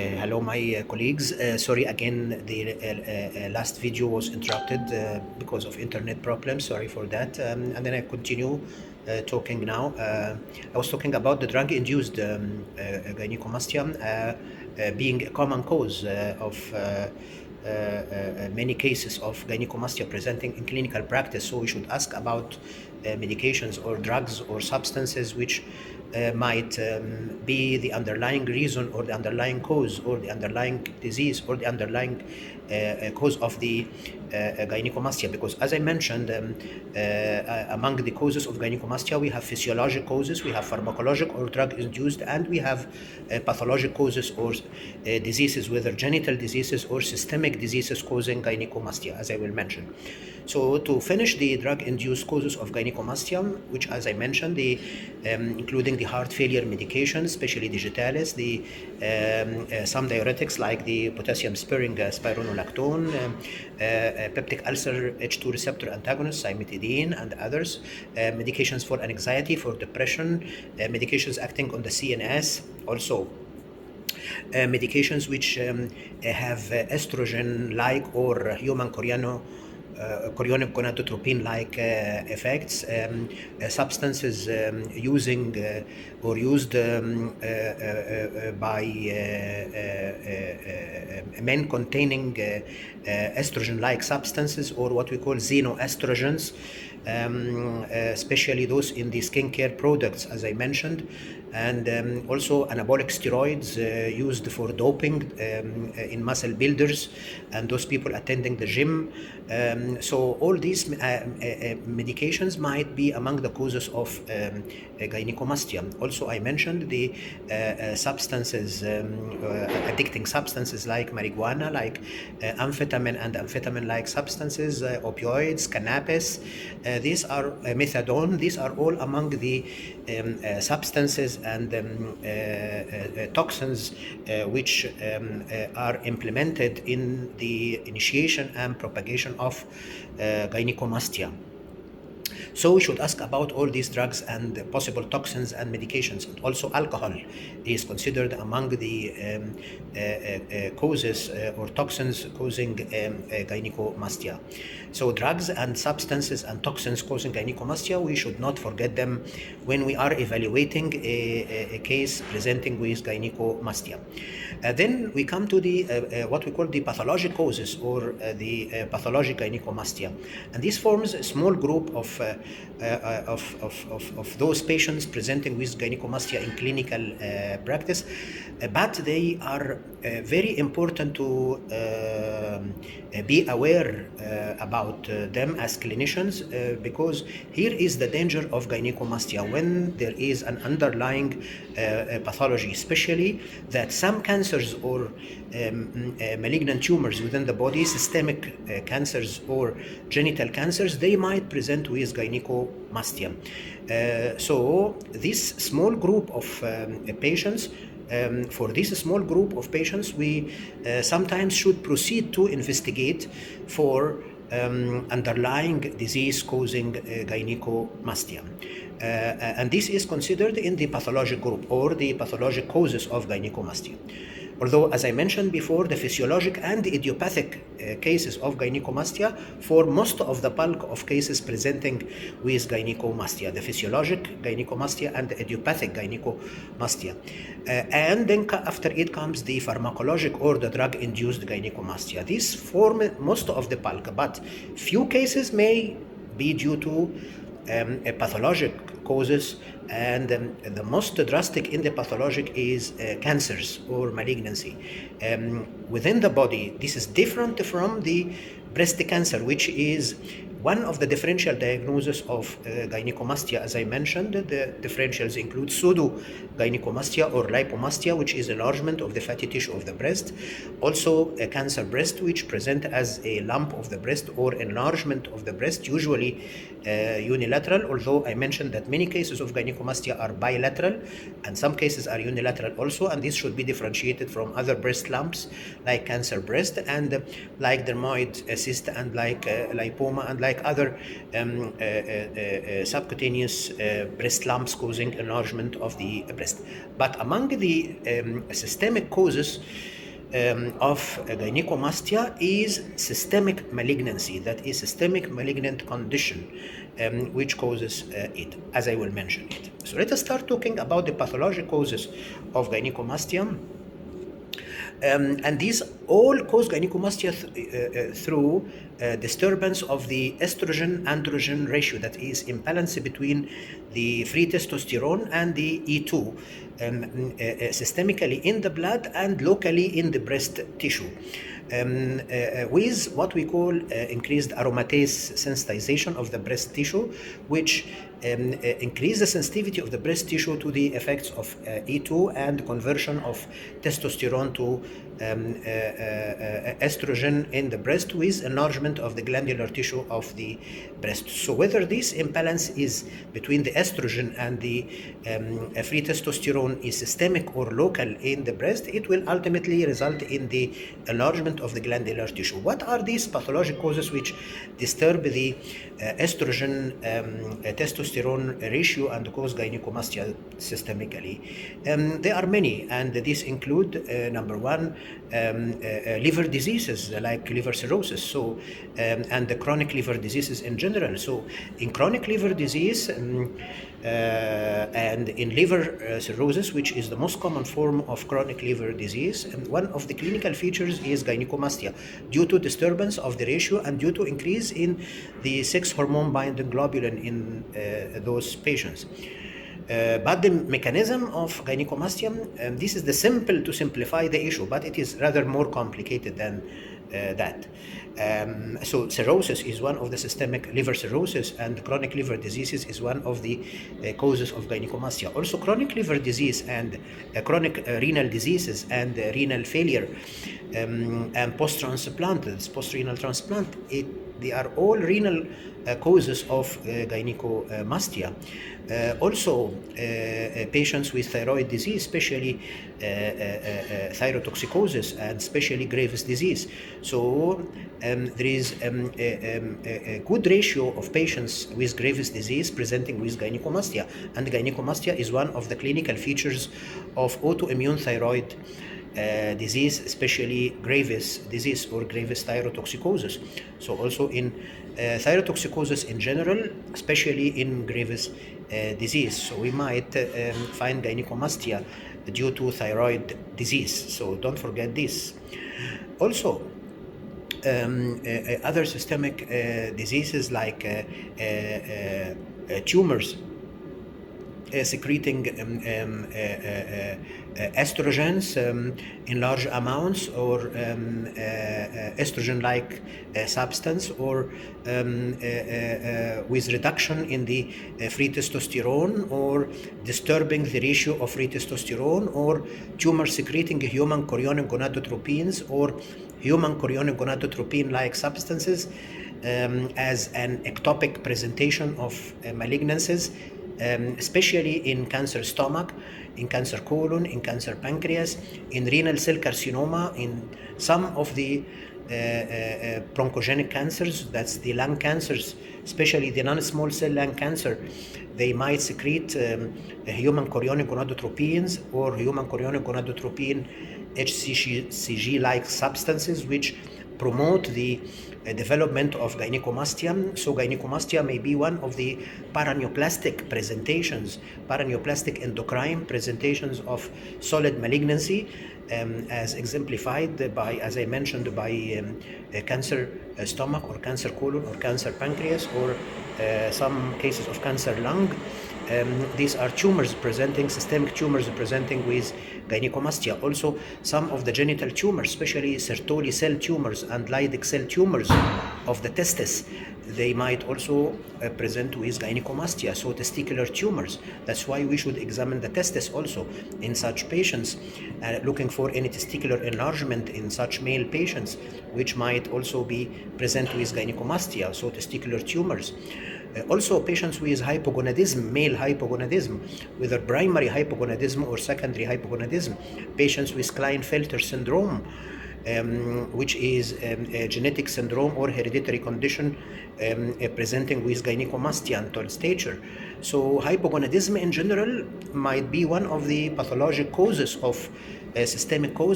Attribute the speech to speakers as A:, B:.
A: Hello, my colleagues. Sorry again, the last video was interrupted because of internet problems. Sorry for that. And then I continue talking now. I was talking about the drug-induced gynecomastia being a common cause of many cases of gynecomastia presenting in clinical practice. So we should ask about medications or drugs or substances which might be the underlying reason or the underlying cause or the underlying disease or the underlying cause of the gynecomastia. Because as I mentioned, among the causes of gynecomastia, we have physiologic causes, we have pharmacologic or drug-induced, and we have pathologic causes or diseases, whether genital diseases or systemic diseases causing gynecomastia, as I will mention. So to finish the drug-induced causes of gynecomastia, which as I mentioned, including the heart failure medications, especially digitalis, some diuretics like the potassium-sparing spironolactone, peptic ulcer H2 receptor antagonists, cimetidine, and others, medications for anxiety, for depression, medications acting on the CNS, also medications which have estrogen-like or human chorionic gonadotropin-like effects, substances using or used by men containing estrogen-like substances, or what we call xenoestrogens, especially those in the skincare products, as I mentioned, and also anabolic steroids used for doping in muscle builders and those people attending the gym. So all these medications might be among the causes of gynecomastia. Also, I mentioned the substances, addicting substances like marijuana, like amphetamine and amphetamine-like substances, opioids, cannabis. These are methadone. These are all among the substances and toxins which are implemented in the initiation and propagation of gynecomastia. So we should ask about all these drugs and possible toxins and medications. And also alcohol is considered among the causes or toxins causing gynecomastia. So drugs and substances and toxins causing gynecomastia, we should not forget them when we are evaluating a case presenting with gynecomastia. Then we come to the what we call the pathologic causes or the pathologic gynecomastia. And this forms a small group of those patients presenting with gynecomastia in clinical practice, but they are very important to be aware about them as clinicians, because here is the danger of gynecomastia when there is an underlying pathology, especially that some cancers or malignant tumors within the body, systemic cancers or genital cancers, they might present with gynecomastia. So this small group of patients, for this small group of patients, we sometimes should proceed to investigate for underlying disease causing gynecomastia. And this is considered in the pathologic group or the pathologic causes of gynecomastia. Although, as I mentioned before, the physiologic and the idiopathic cases of gynecomastia form most of the bulk of cases presenting with gynecomastia, the physiologic gynecomastia and the idiopathic gynecomastia. And then after it comes the pharmacologic or the drug-induced gynecomastia. These form most of the bulk, but few cases may be due to pathologic causes, and the most drastic in the pathologic is cancers or malignancy within the body. This is different from the breast cancer, which is one of the differential diagnoses of gynecomastia. As I mentioned, the differentials include pseudo-gynecomastia or lipomastia, which is enlargement of the fatty tissue of the breast. Also, a cancer breast, which present as a lump of the breast or enlargement of the breast, usually unilateral, although I mentioned that many cases of gynecomastia are bilateral and some cases are unilateral also, and this should be differentiated from other breast lumps like cancer breast and like dermoid cyst and like lipoma and like other subcutaneous breast lumps causing enlargement of the breast. But among the systemic causes, of gynecomastia is systemic malignancy, that is systemic malignant condition which causes it, as I will mention it. So let us start talking about the pathologic causes of gynecomastia. And these all cause gynecomastia through disturbance of the estrogen-androgen ratio, that is imbalance between the free testosterone and the E2, systemically in the blood and locally in the breast tissue. With what we call increased aromatase sensitization of the breast tissue, which increase the sensitivity of the breast tissue to the effects of E2 and conversion of testosterone to estrogen in the breast, with enlargement of the glandular tissue of the breast. So whether this imbalance is between the estrogen and the free testosterone is systemic or local in the breast, it will ultimately result in the enlargement of the glandular tissue. What are these pathologic causes which disturb the estrogen testosterone ratio and cause gynecomastia systemically? There are many, and these include number one, liver diseases like liver cirrhosis, so and the chronic liver diseases in general. So in chronic liver disease and in liver cirrhosis, which is the most common form of chronic liver disease, one of the clinical features is gynecomastia due to disturbance of the ratio and due to increase in the sex hormone binding globulin in those patients. But the mechanism of gynecomastia, this is the simple to simplify the issue, but it is rather more complicated than that. So cirrhosis is one of the systemic liver cirrhosis, and chronic liver diseases is one of the causes of gynecomastia. Also chronic liver disease and chronic renal diseases and renal failure and post-transplant, post-renal transplant, they are all renal causes of gynecomastia. Also, patients with thyroid disease, especially thyrotoxicosis and especially Graves' disease. So there is a good ratio of patients with Graves' disease presenting with gynecomastia, and gynecomastia is one of the clinical features of autoimmune thyroid disease, especially Graves' disease or Graves' thyrotoxicosis. So also in thyrotoxicosis in general, especially in Graves' disease. So we might find gynecomastia due to thyroid disease. So don't forget this. Also, other systemic diseases like tumors secreting estrogens in large amounts, or estrogen-like substance, or with reduction in the free testosterone, or disturbing the ratio of free testosterone, or tumor secreting human chorionic gonadotropins or human chorionic gonadotropin-like substances as an ectopic presentation of malignancies, especially in cancer stomach, in cancer colon, in cancer pancreas, in renal cell carcinoma, in some of the bronchogenic cancers, that's the lung cancers, especially the non-small cell lung cancer. They might secrete human chorionic gonadotropins or human chorionic gonadotropin HCG-like substances, which promote the development of gynecomastia. So gynecomastia may be one of the paraneoplastic presentations, paraneoplastic endocrine presentations of solid malignancy, as exemplified by, as I mentioned, by cancer stomach or cancer colon or cancer pancreas, or some cases of cancer lung. These are tumors presenting, systemic tumors presenting with gynecomastia. Also, some of the genital tumors, especially Sertoli cell tumors and Leydig cell tumors of the testis, they might also present with gynecomastia. So testicular tumors, that's why we should examine the testis also in such patients, looking for any testicular enlargement in such male patients, which might also be present with gynecomastia, so testicular tumors. Also, patients with hypogonadism, male hypogonadism, whether primary hypogonadism or secondary hypogonadism, patients with Klinefelter syndrome, which is a genetic syndrome or hereditary condition presenting with gynecomastia and tall stature. So hypogonadism in general might be one of the pathologic causes of systemic causes